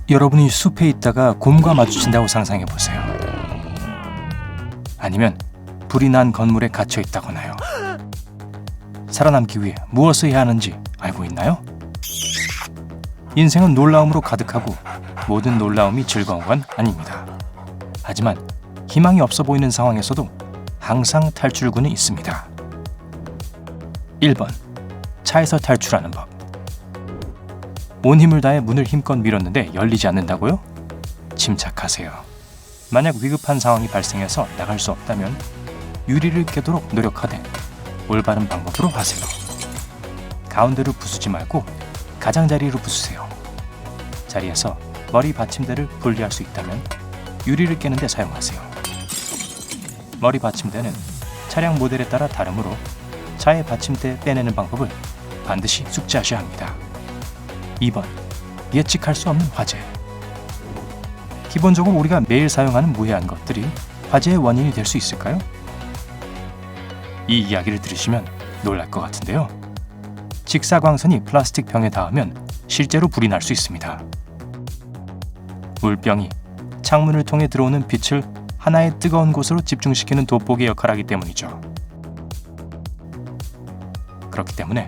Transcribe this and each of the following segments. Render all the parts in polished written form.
여러분이 숲에 있다가 곰과 마주친다고 상상해 보세요. 아니면 불이 난 건물에 갇혀 있다거나요. 살아남기 위해 무엇을 해야 하는지 알고 있나요? 인생은 놀라움으로 가득하고 모든 놀라움이 즐거운 건 아닙니다. 하지만 희망이 없어 보이는 상황에서도 항상 탈출구는 있습니다. 1번. 차에서 탈출하는 법. 온 힘을 다해 문을 힘껏 밀었는데 열리지 않는다고요? 침착하세요. 만약 위급한 상황이 발생해서 나갈 수 없다면 유리를 깨도록 노력하되 올바른 방법으로 하세요. 가운데로 부수지 말고 가장자리로 부수세요. 자리에서 머리 받침대를 분리할 수 있다면 유리를 깨는 데 사용하세요. 머리 받침대는 차량 모델에 따라 다르므로 차의 받침대 빼내는 방법을 반드시 숙지하셔야 합니다. 2번. 예측할 수 없는 화재. 기본적으로 우리가 매일 사용하는 무해한 것들이 화재의 원인이 될 수 있을까요? 이 이야기를 들으시면 놀랄 것 같은데요. 직사광선이 플라스틱 병에 닿으면 실제로 불이 날 수 있습니다. 물병이 창문을 통해 들어오는 빛을 하나의 뜨거운 곳으로 집중시키는 돋보기의 역할을 하기 때문이죠. 그렇기 때문에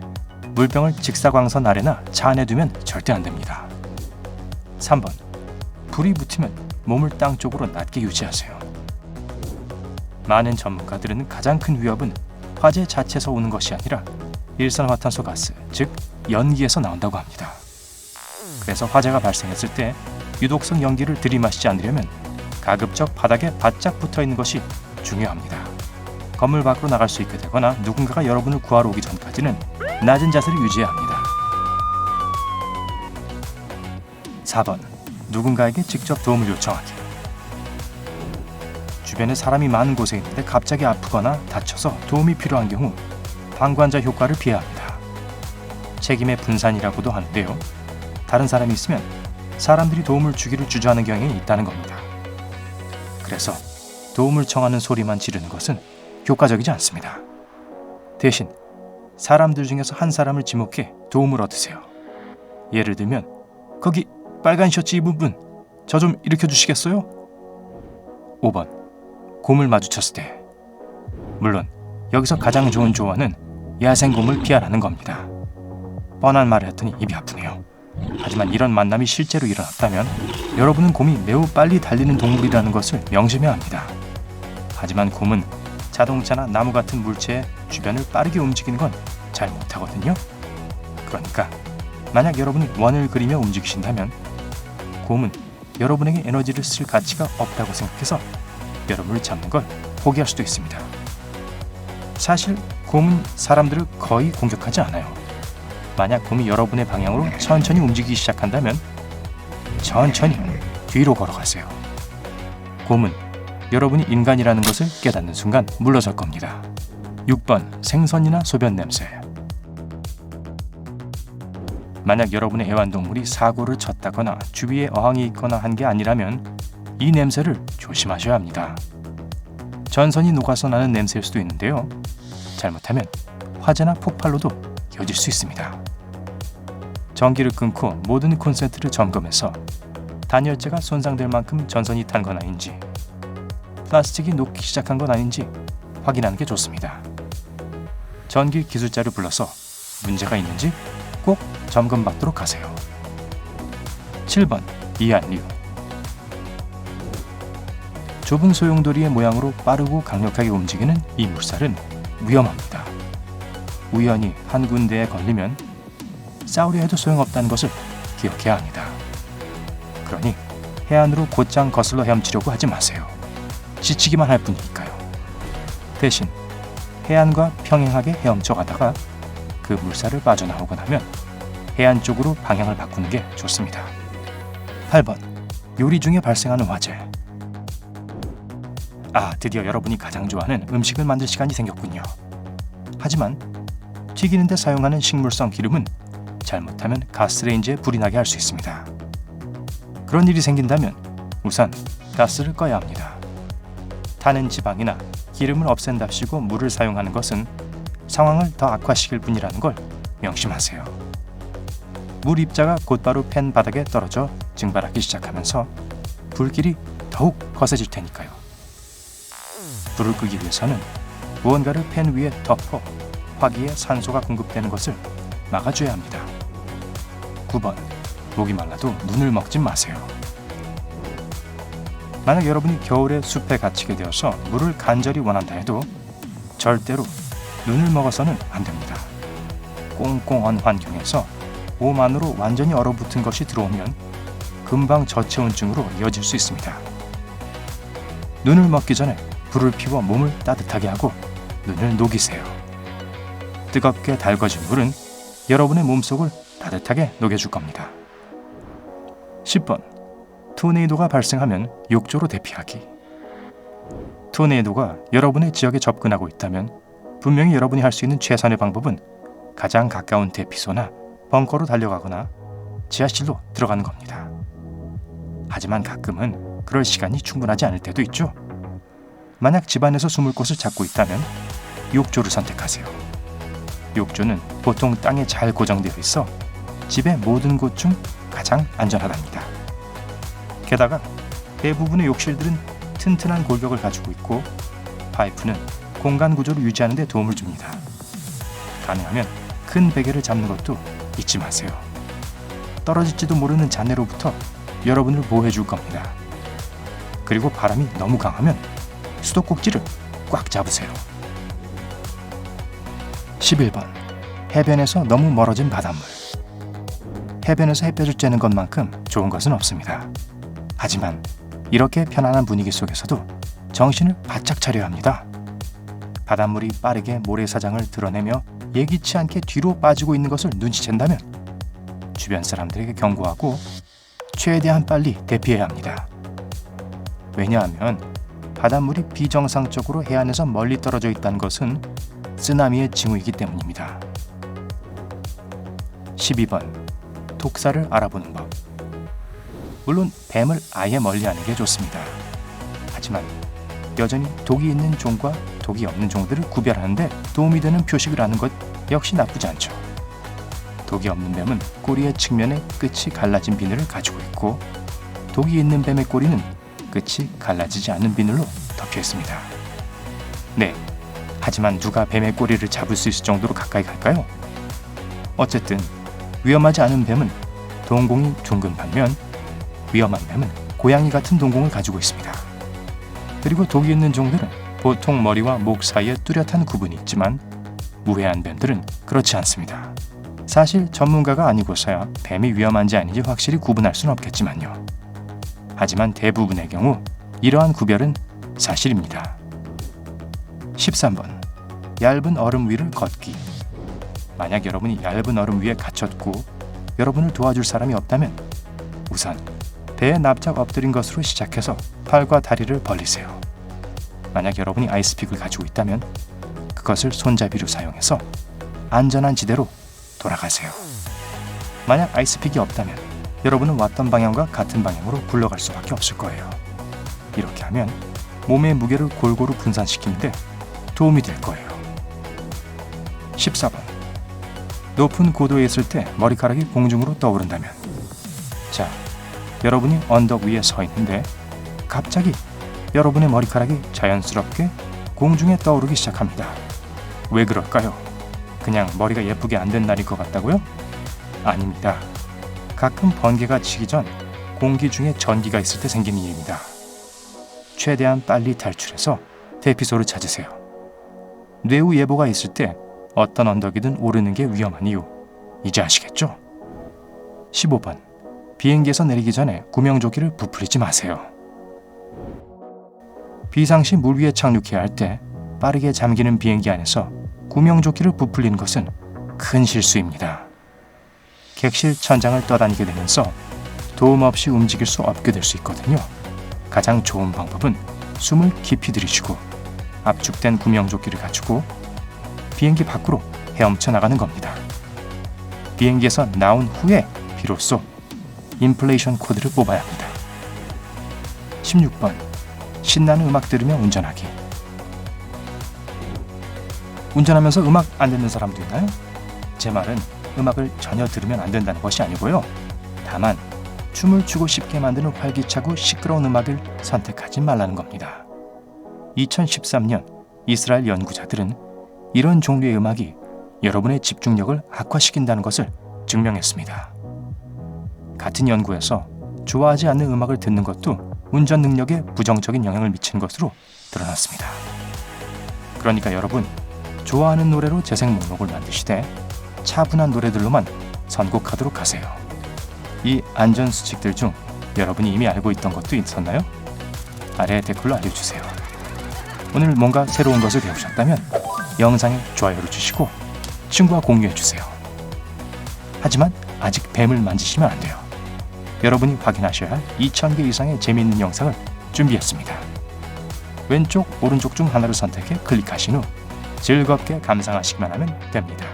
물병을 직사광선 아래나 차 안에 두면 절대 안 됩니다. 3번. 불이 붙으면 몸을 땅 쪽으로 낮게 유지하세요. 많은 전문가들은 가장 큰 위협은 화재 자체에서 오는 것이 아니라 일산화탄소 가스, 즉 연기에서 나온다고 합니다. 그래서 화재가 발생했을 때 유독성 연기를 들이마시지 않으려면 가급적 바닥에 바짝 붙어있는 것이 중요합니다. 건물 밖으로 나갈 수 있게 되거나 누군가가 여러분을 구하러 오기 전까지는 낮은 자세를 유지해야 합니다. 4번. 누군가에게 직접 도움을 요청하기. 주변에 사람이 많은 곳에 있는데 갑자기 아프거나 다쳐서 도움이 필요한 경우 방관자 효과를 피해야 합니다. 책임의 분산이라고도 하는데요. 다른 사람이 있으면 사람들이 도움을 주기를 주저하는 경향이 있다는 겁니다. 그래서 도움을 청하는 소리만 지르는 것은 효과적이지 않습니다. 대신 사람들 중에서 한 사람을 지목해 도움을 얻으세요. 예를 들면 거기 빨간 셔츠 입은 분, 저 좀 일으켜 주시겠어요? 5번. 곰을 마주쳤을 때. 물론 여기서 가장 좋은 조언은 야생곰을 피하라는 겁니다. 뻔한 말을 했더니 입이 아프네요. 하지만 이런 만남이 실제로 일어났다면 여러분은 곰이 매우 빨리 달리는 동물이라는 것을 명심해야 합니다. 하지만 곰은 자동차나 나무 같은 물체의 주변을 빠르게 움직이는 건 잘 못하거든요. 그러니까 만약 여러분이 원을 그리며 움직이신다면 곰은 여러분에게 에너지를 쓸 가치가 없다고 생각해서 여러분을 잡는 걸 포기할 수도 있습니다. 사실 곰은 사람들을 거의 공격하지 않아요. 만약 곰이 여러분의 방향으로 천천히 움직이기 시작한다면 천천히 뒤로 걸어가세요. 곰은 여러분이 인간이라는 것을 깨닫는 순간 물러설 겁니다. 6번. 생선이나 소변 냄새. 만약 여러분의 애완동물이 사고를 쳤다거나 주위에 어항이 있거나 한 게 아니라면 이 냄새를 조심하셔야 합니다. 전선이 녹아서 나는 냄새일 수도 있는데요. 잘못하면 화재나 폭발로도 이어질 수 있습니다. 전기를 끊고 모든 콘센트를 점검해서 단열재가 손상될 만큼 전선이 탄 건 아닌지, 플라스틱이 녹기 시작한 건 아닌지 확인하는 게 좋습니다. 전기 기술자를 불러서 문제가 있는지 꼭 점검받도록 하세요. 7번. 이안류. 좁은 소용돌이의 모양으로 빠르고 강력하게 움직이는 이 물살은 위험합니다. 우연히 한 군데에 걸리면 싸우려 해도 소용없다는 것을 기억해야 합니다. 그러니 해안으로 곧장 거슬러 헤엄치려고 하지 마세요. 지치기만 할 뿐이니까요. 대신 해안과 평행하게 헤엄쳐 가다가 그 물살을 빠져나오고 나면 해안 쪽으로 방향을 바꾸는 게 좋습니다. 8번. 요리 중에 발생하는 화재. 드디어 여러분이 가장 좋아하는 음식을 만들 시간이 생겼군요. 하지만 튀기는데 사용하는 식물성 기름은 잘못하면 가스레인지에 불이 나게 할 수 있습니다. 그런 일이 생긴다면 우선 가스를 꺼야 합니다. 타는 지방이나 기름을 없앤답시고 물을 사용하는 것은 상황을 더 악화시킬 뿐이라는 걸 명심하세요. 물 입자가 곧바로 팬 바닥에 떨어져 증발하기 시작하면서 불길이 더욱 거세질 테니까요. 불을 끄기 위해서는 무언가를 팬 위에 덮어 화기에 산소가 공급되는 것을 막아줘야 합니다. 9번. 목이 말라도 눈을 먹지 마세요. 만약 여러분이 겨울에 숲에 갇히게 되어서 물을 간절히 원한다 해도 절대로 눈을 먹어서는 안 됩니다. 꽁꽁한 환경에서 몸 안으로 완전히 얼어붙은 것이 들어오면 금방 저체온증으로 이어질 수 있습니다. 눈을 먹기 전에 불을 피워 몸을 따뜻하게 하고 눈을 녹이세요. 뜨겁게 달궈진 물은 여러분의 몸속을 따뜻하게 녹여줄 겁니다. 10번. 토네이도가 발생하면 욕조로 대피하기. 토네이도가 여러분의 지역에 접근하고 있다면 분명히 여러분이 할 수 있는 최선의 방법은 가장 가까운 대피소나 벙커로 달려가거나 지하실로 들어가는 겁니다. 하지만 가끔은 그럴 시간이 충분하지 않을 때도 있죠. 만약 집안에서 숨을 곳을 찾고 있다면 욕조를 선택하세요. 욕조는 보통 땅에 잘 고정되어 있어 집의 모든 곳 중 가장 안전하답니다. 게다가 대부분의 욕실들은 튼튼한 골격을 가지고 있고 파이프는 공간 구조를 유지하는 데 도움을 줍니다. 가능하면 큰 베개를 잡는 것도 잊지 마세요. 떨어질지도 모르는 잔해로부터 여러분을 보호해 줄 겁니다. 그리고 바람이 너무 강하면 수도꼭지를 꽉 잡으세요. 11번. 해변에서 너무 멀어진 바닷물. 해변에서 햇볕을 쬐는 것만큼 좋은 것은 없습니다. 하지만 이렇게 편안한 분위기 속에서도 정신을 바짝 차려야 합니다. 바닷물이 빠르게 모래사장을 드러내며 예기치 않게 뒤로 빠지고 있는 것을 눈치챈다면 주변 사람들에게 경고하고 최대한 빨리 대피해야 합니다. 왜냐하면 바닷물이 비정상적으로 해안에서 멀리 떨어져 있다는 것은 쓰나미의 징후이기 때문입니다. 12번. 독사를 알아보는 법. 물론 뱀을 아예 멀리하는 게 좋습니다. 하지만 여전히 독이 있는 종과 독이 없는 종들을 구별하는 데 도움이 되는 표식을 하는 것 역시 나쁘지 않죠. 독이 없는 뱀은 꼬리의 측면에 끝이 갈라진 비늘을 가지고 있고 독이 있는 뱀의 꼬리는 끝이 갈라지지 않은 비늘로 덮여 있습니다. 네, 하지만 누가 뱀의 꼬리를 잡을 수 있을 정도로 가까이 갈까요? 어쨌든 위험하지 않은 뱀은 동공이 둥근 반면 위험한 뱀은 고양이 같은 동공을 가지고 있습니다. 그리고 독이 있는 종들은 보통 머리와 목 사이에 뚜렷한 구분이 있지만 무해한 뱀들은 그렇지 않습니다. 사실 전문가가 아니고서야 뱀이 위험한지 아닌지 확실히 구분할 수는 없겠지만요. 하지만 대부분의 경우 이러한 구별은 사실입니다. 13번. 얇은 얼음 위를 걷기. 만약 여러분이 얇은 얼음 위에 갇혔고 여러분을 도와줄 사람이 없다면 우선 배에 납작 엎드린 것으로 시작해서 팔과 다리를 벌리세요. 만약 여러분이 아이스픽을 가지고 있다면 그것을 손잡이로 사용해서 안전한 지대로 돌아가세요. 만약 아이스픽이 없다면 여러분은 왔던 방향과 같은 방향으로 굴러갈 수밖에 없을 거예요. 이렇게 하면 몸의 무게를 골고루 분산시키는데 도움이 될 거예요. 14번. 높은 고도에 있을 때 머리카락이 공중으로 떠오른다면 자, 여러분이 언덕 위에 서 있는데 갑자기 여러분의 머리카락이 자연스럽게 공중에 떠오르기 시작합니다. 왜 그럴까요? 그냥 머리가 예쁘게 안 된 날일 것 같다고요? 아닙니다. 가끔 번개가 치기 전 공기 중에 전기가 있을 때 생기는 일입니다. 최대한 빨리 탈출해서 대피소를 찾으세요. 뇌우 예보가 있을 때 어떤 언덕이든 오르는 게 위험한 이유 이제 아시겠죠? 15번. 비행기에서 내리기 전에 구명조끼를 부풀리지 마세요. 비상시 물 위에 착륙해야 할 때 빠르게 잠기는 비행기 안에서 구명조끼를 부풀리는 것은 큰 실수입니다. 객실 천장을 떠다니게 되면서 도움 없이 움직일 수 없게 될 수 있거든요. 가장 좋은 방법은 숨을 깊이 들이쉬고 압축된 구명조끼를 갖추고 비행기 밖으로 헤엄쳐 나가는 겁니다. 비행기에서 나온 후에 비로소 인플레이션 코드를 뽑아야 합니다. 16번. 신나는 음악 들으며 운전하기. 운전하면서 음악 안 듣는 사람도 있나요? 제 말은 음악을 전혀 들으면 안 된다는 것이 아니고요. 다만 춤을 추고 싶게 만드는 활기차고 시끄러운 음악을 선택하지 말라는 겁니다. 2013년 이스라엘 연구자들은 이런 종류의 음악이 여러분의 집중력을 악화시킨다는 것을 증명했습니다. 같은 연구에서 좋아하지 않는 음악을 듣는 것도 운전 능력에 부정적인 영향을 미치는 것으로 드러났습니다. 그러니까 여러분, 좋아하는 노래로 재생 목록을 만드시되 차분한 노래들로만 선곡하도록 하세요. 이 안전수칙들 중 여러분이 이미 알고 있던 것도 있었나요? 아래 댓글로 알려주세요. 오늘 뭔가 새로운 것을 배우셨다면 영상에 좋아요를 주시고 친구와 공유해주세요. 하지만 아직 뱀을 만지시면 안 돼요. 여러분이 확인하셔야 할 2000개 이상의 재미있는 영상을 준비했습니다. 왼쪽, 오른쪽 중 하나를 선택해 클릭하신 후 즐겁게 감상하시기만 하면 됩니다.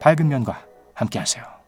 밝은 면과 함께하세요.